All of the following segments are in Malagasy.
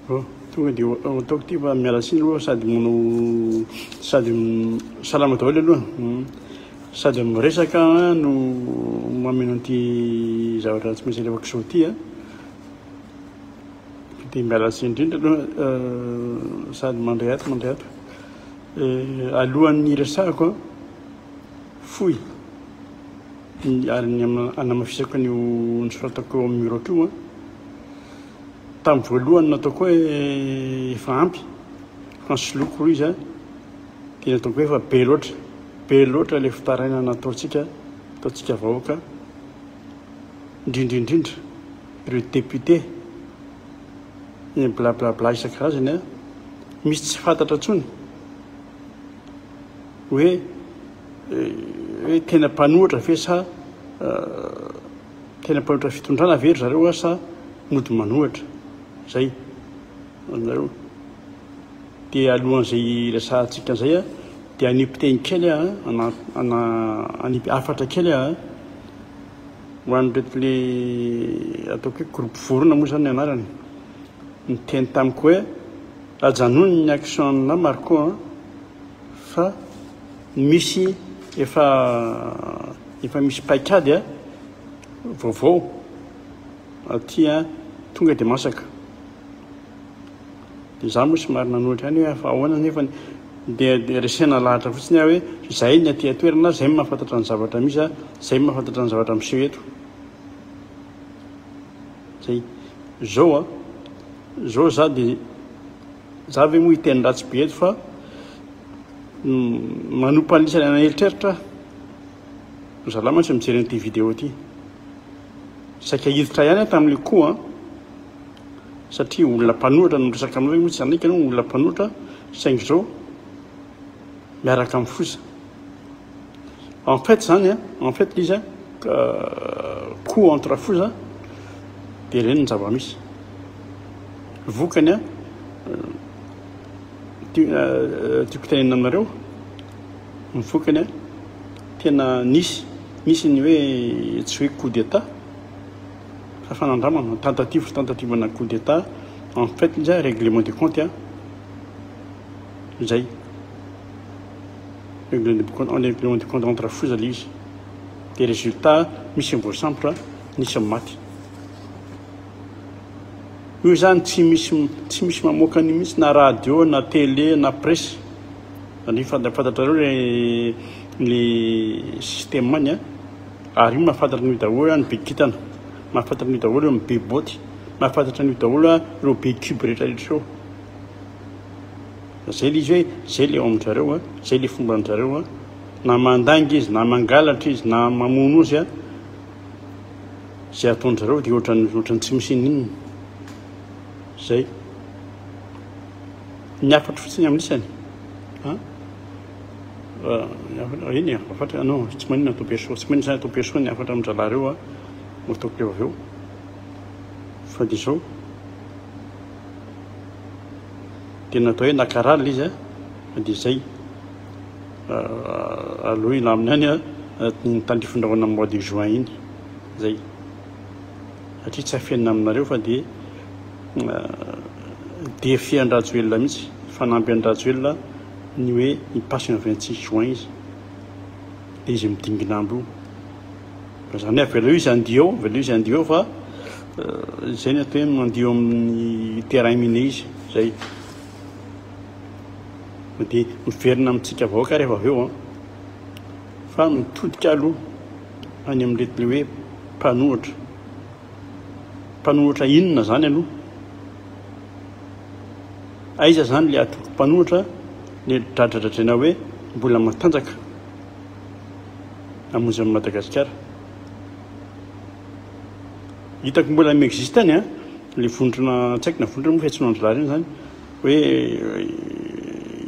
tonga dia ataoko ty fa miala siny aloha sady mono sady salama daholo aloha sady miresaka no mameno an'ity zavatra tsy maintsy levako zao ty a dia miala siny indrindra aloha sady mandray ato alohan'ny resahako foy ary ny anamafisako an'io nosoratako eo amin'ny muro kio a tamin'ny voalohany nataoko hoe efa ampy fa nysoloko ro izy a dia nataoko hoe efa be loatra le fitaraina ataontsika vahoaka indrindrindrindra ireo député blablabla isan-karazany a misy tsy fantatra ntsony hoe tena mpanohitra ve sa tena mpanohitra fitondrana very zareo a sa mody manohitra zay anareo dia alohan'izay resahantsika zay a dia anipy teny kely a anipy afatra kely a ho an'reto le ataoko hoe groupe vorona moa zany ny anarany ny teny tamiko hoe ajanony ny action na marco fa misy efa misy paikady a vaovao aty a tonga dia masaka dia za moa sy mary nanohitra any hoe fa ahoana nefa dia resena lahatra fotsiny hoe zay ny aty atoerana zay mahafantatra ny zavatra misy a zay mahafantatra ny zavatra miseho eto zay zao za dia za ve moa hiteny ratsy be eto fa manompo anisany anaheritreritra zalahy mantsy mijery an'ity vidéo ty saika hiditra ihany tamin'le koa satria olona mpanohitra no resaka aminao hoe moa tsy zanika anao olona mpanohitra saingy zao miaraka amin'ny fosa en fait zany en fait izy a coup entre fosa dia reny ny zava-misy vokany a tiako tenena aminareo mivokany a tena nisy ny hoe tsy hoe coup d'état fa fanandramana tentative na coup d'état en fait izy a règlement du compte a zay règlement du compte entre foza le izy dia résultat misy mivoasambotra nisy maty io zany tsy misy mamoakany mihitsy na radio na télé na presse zany fantatrareo le système any a ary io mahafantatra ny daholo ny be kitana mahafantatra ny daholo ny be boty mahafantatra ny daholo ireo be cube rehetrarehetra eo zay le izy hoe zay le ao amin'zareo a zay le fomba an'zareo a na mandangy izy na mangalatra izy na mamono izy a zay ataon'zareo dia ohatrany tsy misy ninona zay niafatra fotsiny amin'isany eny afatra non tsy manina atao perso tsy manina zany atao perso niafatra amin'ny zalahy reo a ataoko le aveo fa dia zao dia natao hoe nakarala izy a dia zay aloha ina amin'ny any a ny tandrifondrahona amin'ny mois de juin iny zay satria tsy hafenina aminareo fa dia défi an-drajoelona mihitsy fanampy an-drajoelona ny hoe hipassina 26 juin izy dia izy midinginambo io zany hoe avela io izy andio eo fa zay ny atao hoe mandio amin'ny terrain mine izy zay dia miverina amintsika vahoaka rehefa avy eo fa mitodika aloha any amin'irety le hoe mpanohitra inona zany aloha aiza zany le atoko mpanohitra le dradradradraina hoe mbola matanjaka amonjy amin'ny Madagasikara hitako mbola miexiste any a le vondrona tsy haiko na vondrona moa fiantsoana andro zany hoe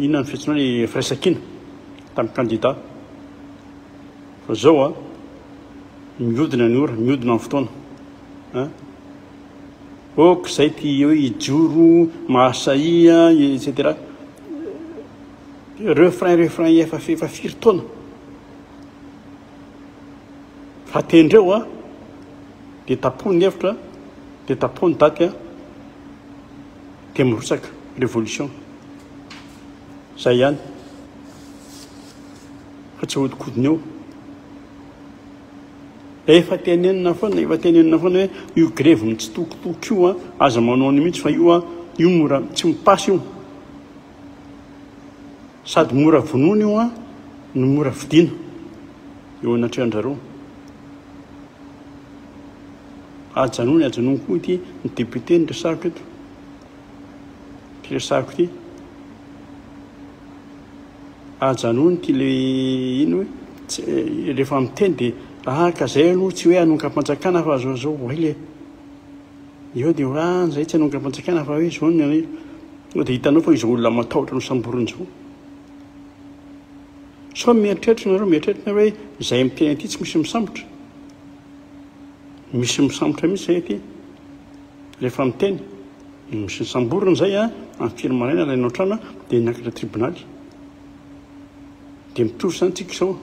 inona ny fiantsoana le firaisan-kina tamin'ny candidat fa zao a mihodina ny ora mihodina amin'ny fotoana oka zay ty hoe hijoro mahasaia etc refrain efa firy taona fa tendreo a dia tapony hevitra dia tapony daty a dia mirotsaka révolution zay ihany fa tsy hodikodiny eo efa tenenina foana hoe io grève mitsitokotoko io aza manao ny mihitsy fa io io mora tsy mipasy io sady mora vonoana io no mora vidiana eo anatrehanjareo ajanony koa ity ny député nyresahako eto ty resahako ity ajanony ty le ino hoe rehefa miteny dia ka zay aloha tsy hoe anonka-panjakana fa zao oile eo dia zay tsy anonka-panjakana fa hoe zao dia hitanao fa izy olona matahotra no samborony zao so mieritreritrina hoe zay miteny aty tsy misy misambotra mihitsy zay aty rehefa miteny misy samborona zay amin'ny firmaraina alainao trano dia niakatra tribonaly dia mitovy zany tsika zao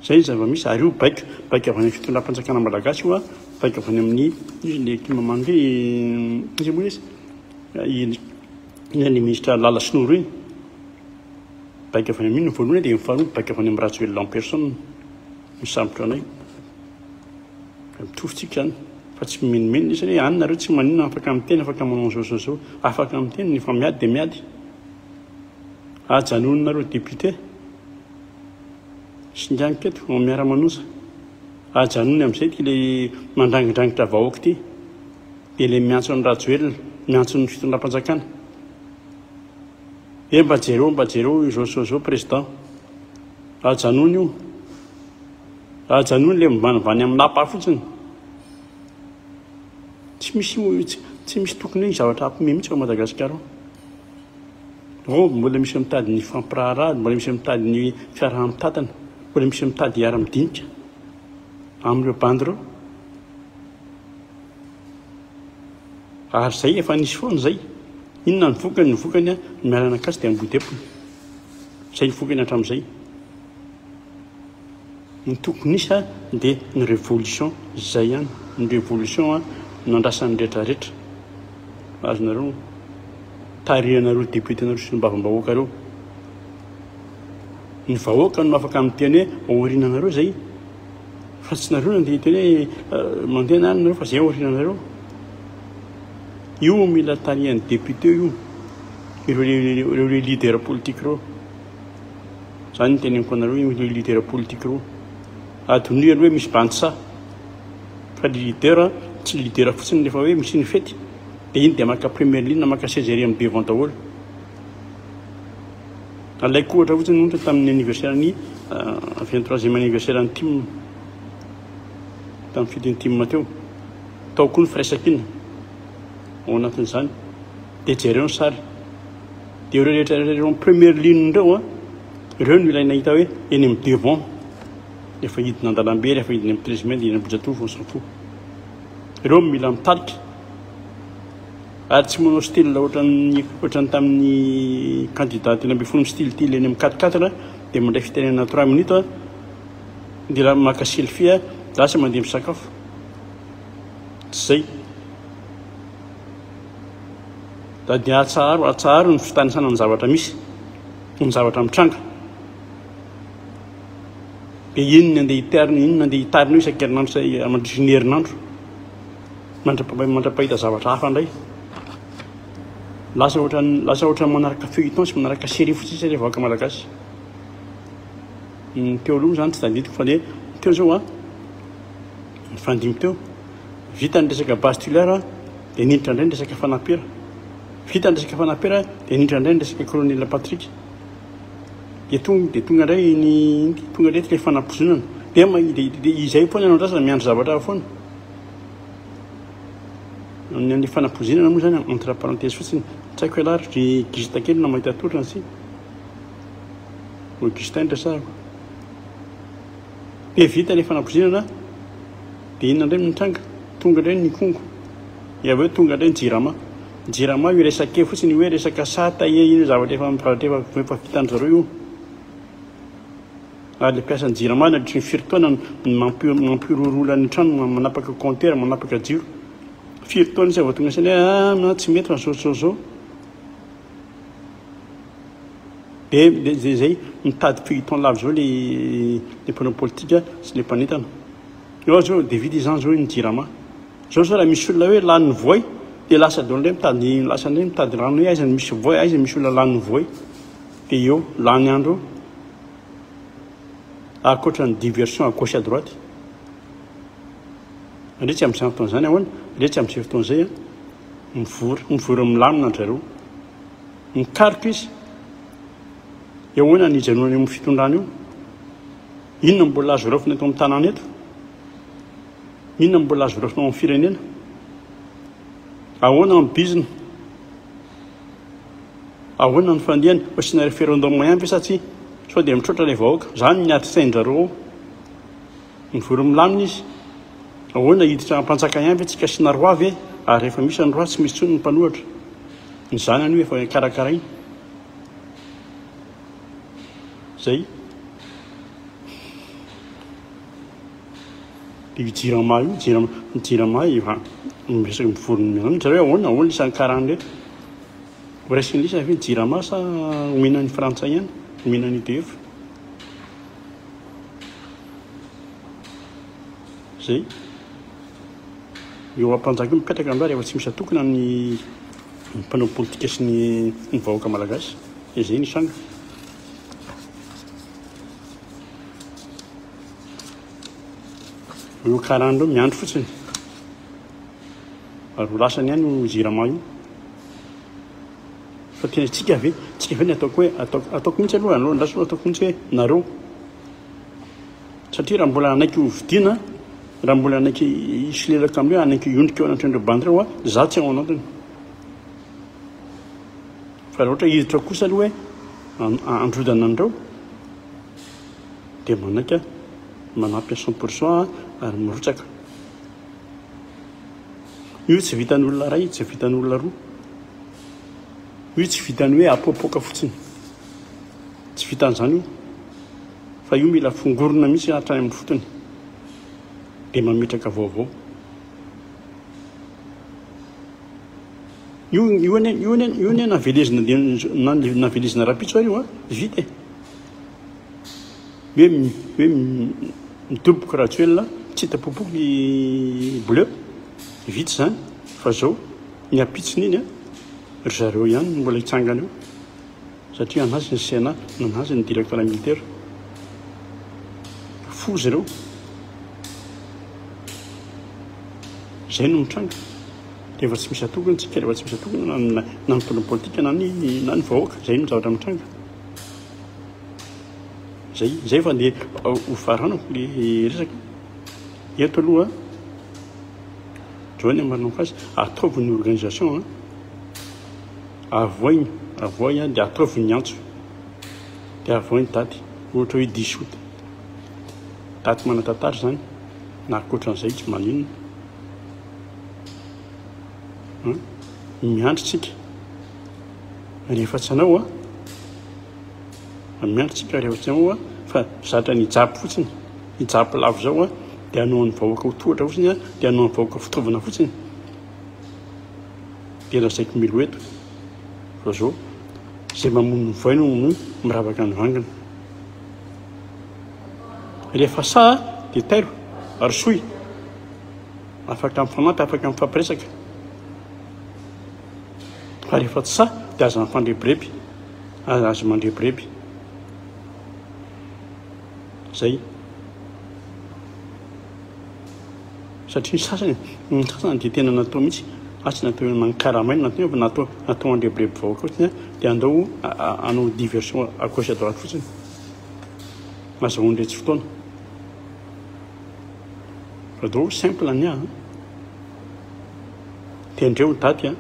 zay zava-misy ary io baika avy any fitondram-panjakana malagasy io baika avy any amin'ny izy le kimamany hoe izy moa izy ny ministre Lala Sinoro iny baika avy any amin'ny voalohany dia mifaharoa baika avy any amin'ny Ratsuel en personne misambotra anay mitovy tsika zany fa tsy menomenona izy hoe anareo tsy maninona afaka miteny afaka manao zao afaka miteny ny fa miady dia miady ajanononareo député singaniko eto ao miara-manosa ajanony amin'izay ty le mandrangidrangotra vahoaka ity dia le miantso ny Ratsuel miantso ny fitondram-panjakana mba jereo zao président ajanony io ajanony le mbanivany amin'ny lapa fotsiny tsy misy tokony hoe zavatra ampime mihitsy ao Madagasikara mbola misy mitady ny fampiraharaha mbola misy mitady ny fiaraha-mitatana mbola misy mitady hiara-midinika amin'ireo bandy ireo ary zay efa nisy foana zay inona ny vokany miarana akasy dia ambodepony zay ny vokany hatramin'izay ny tokony isy dia ny révolution zay ihany ny révolution nandrasan'ny rehetrarehetra azonareo tarihanareo député nareo sy ny mbavambahoaka reo ny vahoaka no afaka miteny hoe aorinanareo zay fa tsy nareo nandeha teny hoe mandeha na nareo fa zay aorinanareo io mila tarihan'ny député io ireo le leader politique reo zany ny teneniko anareo io le leader politique reo adonihany hoe misy bandisa fa le leader tsy leader fotsiny rehefa hoe misy ny fety dia iny dia maka première ligne maka césarie amin'ny devant daholo alaiko ohatra fotsiny ohatra tamin'ny anniversaire ny 23e anniversaire ny tim tamin'ny fidiny tim teo tao koa ny firaisakina ao anatin'izany dia jereo ny sary dia ireo rehetra première ligne ndreo ireo no ilaina hita hoe eny amin'ny devant rehefa hidina an-dalambe rehefa hidina amin'ny trésiment dia hidina Ambohijatovo on s'en fout ireo mila mitalika ary tsy manao style ohatrany tamin'ny candidat tena ambin'ny folo style ty leny amin'ny 4-4 dia mandray fitenenana 3 minutes dia maka selfie lasa mandeha misakafo tsy zay da dia atsaharo ny fitanisana ny zavatra misy ny zavatra mitranga dia inona andeha hitarinao isan-kerinandro say mandritry ny herinandro mandra-pahita zavatra hafa indray lasa ohatrany manaraka feuilleton sy manaraka série fotsiny sy rehefa aka malagasy teo aloha zany tsy tadidiko fa le teo zao ny fandimy teo vita ny resaka base titulaire dia niditra indray ny resaka fanapera vita ny resaka fanapera dia niditra indray ny resaka colonel Patrick dia tonga indray ty le fanapozonana dia izay foana ianao andrasana miandro zavatra foana ny fanapozinana moa zany entre parenthèse fotsiny tsy haiko alaritra gista kely na mahita torana sy gista ndresahako dia vita le fanapozinana dia inona indray mitranga tonga indray ny kongo avy hoe tonga indray ny jirama io resake fotsiny hoe resaka sata ino zavatra efa vitany zareo io ary le mpiasan'ny jirama nadritry ny firitaona mampirorola ny trano manapaka compteur manapaka jiro firy taona izy tonga sany tsy mety fa zao de zay mitady feuilleton lavy zao le mpanao politika sy le mpanentana eo zao David Izan zao nijirama zao raha misy olona hoe lany voay de lasa donle mitady rano hoe aizany misy voay aizany misy olona lany voay de eo lany andro akoatra ny diversion à gauche à droite rehetra amin'izany fotoana zany ahoana rehetra amin'izay fotoana zay mivory milamina zareo mikaroka izy eo ahoana ny ijanona amin'ny fitondrana io inona mbola azo raofina eto amin'ny tanàna eto inona mbola azo raofina amin'ny firenena ahoana amin'ny bizina ahoana ny fandihana asiana référendum ihany ve sa tsy sao dia mitrotra ilay vahoaka zany ny aty sainjareo mivory milamina izy ahoana hiditra mpanjaka ihany ve tsika sina roi ve ary rehefa misy ny roi tsy misy tsony ny mpanohatra ny zanany hoe efa karakarainy zay jirama io jirama miresaky mivory zareo ahoana isany karany rehetra resiny lisa hoe jirama sa omenan'ny frantsay ihany omenan'ny IDF zay eo ampanjaka io mipetraka amindra rehefa tsy misy atokona ny mpanao politika sy ny vahoaka malagasy zay ny sanga io karandreo miandro fotsiny ary ho lasany ihany ho jirama io fa tena tsika ve ny ataoko hoe ataoko mihitsy aloha lasolo ataoko mihitsy hoe nareo satria raha mbola anaiky hovidiana raha mbola anaiky isolelaka amindreo anaiky iondrika eo anatrandreo bandireo za tsy ao anatiny fa raha ohatra hiditra kosa aloha hoe androdana andreo dia manaiky manampy 100% ary mirotsaka io tsy vitan'olona ray tsy vitan'olona roa io tsy vitany hoe apoapoaka fotsiny tsy vitan'izany io fa io mila fongorona mihitsy hatrany amin'ny fotony dia mametraka vaovao io ne navelezina rapitso ary io vita hoe midoboka rajoelona tsy hitapopoky bleu vita zany fa zao ny apitsiny iny ry zareo ihany mbola hitsangana io satria anazy ny sena nanazy ny directeur militaire fo zareo zay no mitranga rehefa tsy misy atokony tsika rehefa tsy misy atokony na ny mpanao politika na ny vahoaka zay no zavatra mitranga zay fa dia hofaranako le resaka eto aloha joany amarina azy ataovy ny organisation avoiny dia ataovy ny antso dia avoiny daty ohatra hoe 10 août daty manatantara zany na akoatran'izay tsy maninona miandry tsika rehefa tsy anao miandry tsika rehefa tsy anao fa zatra ny hijapy fotsiny hijapy lavo zao dia hanao ny vahoaka ho tohatra fotsiny dia hanao ny vahoaka fitaovana fotsiny dia lazaiko milo eto fa zao zay mamono voaino miravaka ny vangana rehefa sa dia tairo ary soy afaka mifanampy afaka mifampiresaka fa rehefa tsy sa dia aza mifandrebireby azo mandrebireby zay satria ny sasany dia tena natao mihitsy tsy natao nankaramaina natao andrebireby vahoaka fotsiny dia andao anao diversion à gauche à droite fotsiny azahoandretsy fotoana fa dao simple ny tendreo daty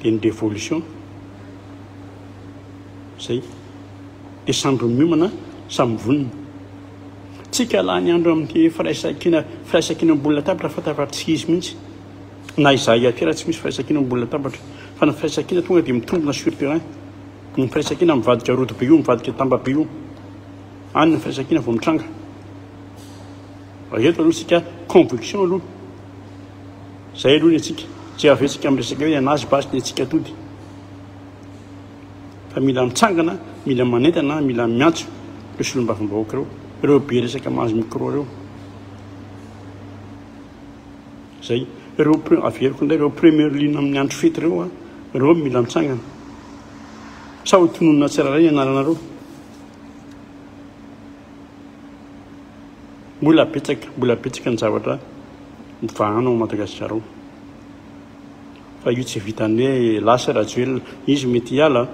dia ny révolution zay dia samby miomana samy vonina tsika laha ny andro amin'ny firaisakina ambony latabatra fa tafatra tsy izy mihitsy na izahy aty raha tsy misy firaisakina ambony latabatra fa ny firaisakina tonga dia mitombona sur terrain ny firaisakina mivadika roto be io mivadika tamba be io any ny firaisakina vao mitranga eto aloha sika conviction aloha zay aloha ny atsika tsy avetsika am'resaka hoe anazy basy ny atsika tody fa mila mitsangana mila manentana mila miantso reo solombavam-bahoaka reo be resaka mahazo micro reo zay reo averiko nday reo première ligne amin'ny andro fety reo reo mila mitsangana sa ho tononona tsiraray analanareo mbola betsaka ny zavatra mivahanao Madagasikara ao fa io tsy vitany hoe lasa raha tsy hoe izy mety hiala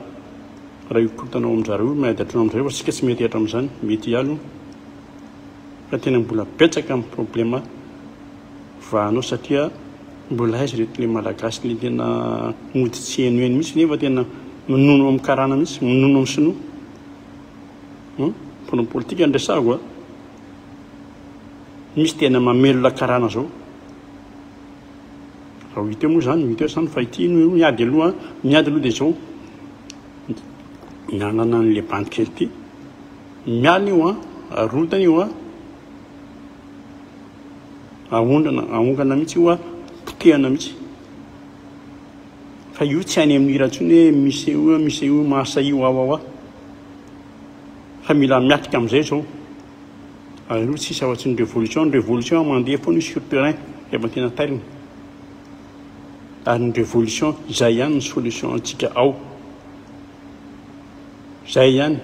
raha io kotanao amin'zareo mahadatrona amin'zareo fa sika tsy mety hatra amin'izany mety hialo fa tena mbola betsaka amin'ny problema vahanao satria mbola aiza reto le malagasy le tena mody tsy henoeny mihitsy nefa tena minono amin'ny karana mihitsy minono amin'ny sinoa mpono politika andresako misy tena mamelona karana zao raha hita moa zany hita zany fa ity miady aloha dia zao mianana an'le bandy kely ity mialina io arotana io aongana mihitsy io potehana mihitsy fa io tsy any amin'ny iratsony hoe misy io mahasa io ao fa mila miatrika amin'izay zao aloha tsisy afa-tsy ny révolution mandeha foana sur terrain rehefa tena tairina ary ny révolution zay ihany ny solution antsika ao zay ihany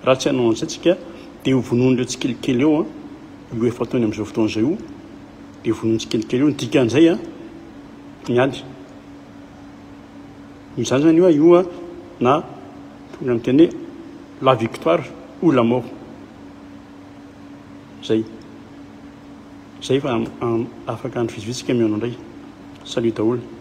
raha tsy hanao an'izay tsika dia ho vonon'ireo tsikelikely eo io efa ataony amin'izao fotoana zay io dia vonono tsikelikely eo ny dikan'izay miady izany zany io na tonga amin'ny teny hoe la victoire ou la mort zay fa afaka ny vitsivitsika mihaonao indray salut daholo